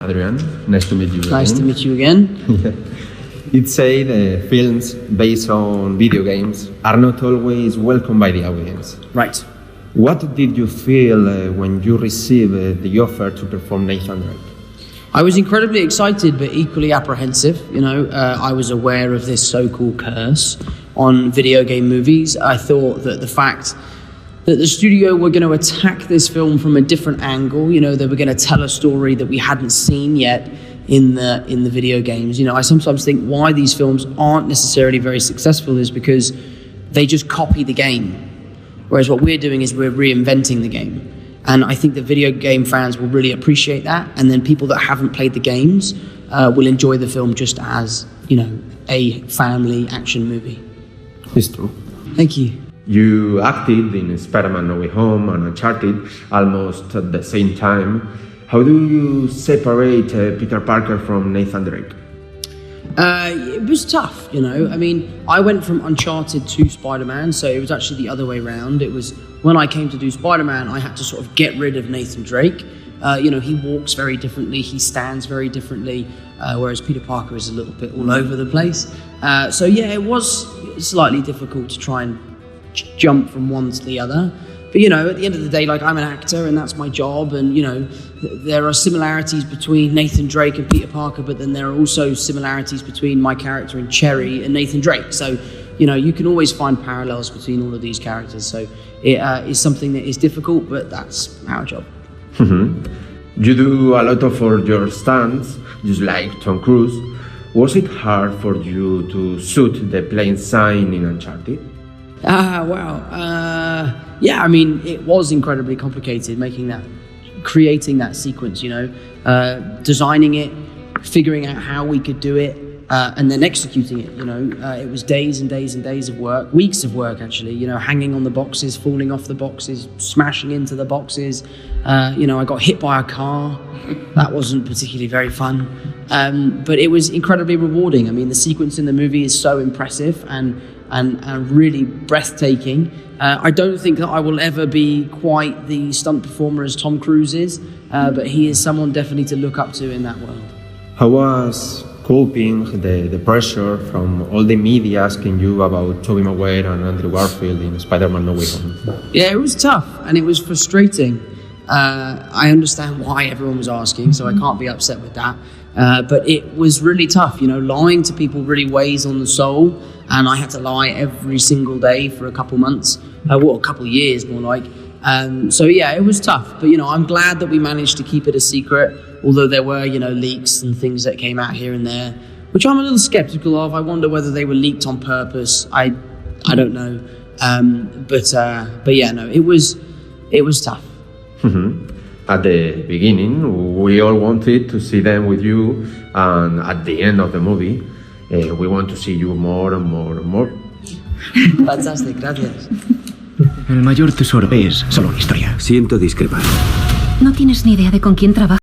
Adrian, nice to meet you again. Nice to meet you again. It said films based on video games are not always welcomed by the audience. Right. What did you feel when you received the offer to perform Nathan Drake? I was incredibly excited, but equally apprehensive. I was aware of this so-called curse on video game movies. I thought that the fact that the studio were going to attack this film from a different angle, they were going to tell a story that we hadn't seen yet in the video games. I sometimes think why these films aren't necessarily very successful is because they just copy the game. Whereas what we're doing is we're reinventing the game. And I think that video game fans will really appreciate that. And then people that haven't played the games will enjoy the film just as, a family action movie. It's true. Thank you. You acted in Spider-Man No Way Home and Unchartad almost at the same time. How do you separate Peter Parker from Nathan Drake? It was tough, I went from Uncharted to Spider-Man, so it was actually the other way around. It was when I came to do Spider-Man, I had to sort of get rid of Nathan Drake. He walks very differently, he stands very differently, whereas Peter Parker is a little bit all over the place. It was slightly difficult to try and jump from one to the other. But, at the end of the day, I'm an actor and that's my job. And, there are similarities between Nathan Drake and Peter Parker, but then there are also similarities between my character in Cherry and Nathan Drake. So, you can always find parallels between all of these characters. So it is something that is difficult, but that's our job. Mm-hmm. You do a lot of your stunts, just like Tom Cruise. Was it hard for you to shoot the plane sign in Uncharted? It was incredibly complicated creating that sequence, designing it, figuring out how we could do it, and then executing it, It was days and days and days of work, weeks of work actually, hanging on the boxes, falling off the boxes, smashing into the boxes. I got hit by a car. That wasn't particularly very fun. But it was incredibly rewarding. The sequence in the movie is so impressive and really breathtaking. I don't think that I will ever be quite the stunt performer as Tom Cruise is, but he is someone definitely to look up to in that world. How was coping the pressure from all the media asking you about Tobey Maguire and Andrew Garfield in Spider-Man No Way Home? Yeah, it was tough and it was frustrating. I understand why everyone was asking, so I can't be upset with that. But it was really tough, lying to people really weighs on the soul, and I had to lie every single day for a couple months, a couple years more like. It was tough, but I'm glad that we managed to keep it a secret, although there were, leaks and things that came out here and there, which I'm a little skeptical of. I wonder whether they were leaked on purpose. I don't know. It was tough. Mm-hmm. At the beginning, we all wanted to see them with you, and at the end of the movie, we want to see you more and more and more. Fantastic, gracias. El mayor tesoro es solo una historia. Siento discrepar. No tienes ni idea de con quién trabajas.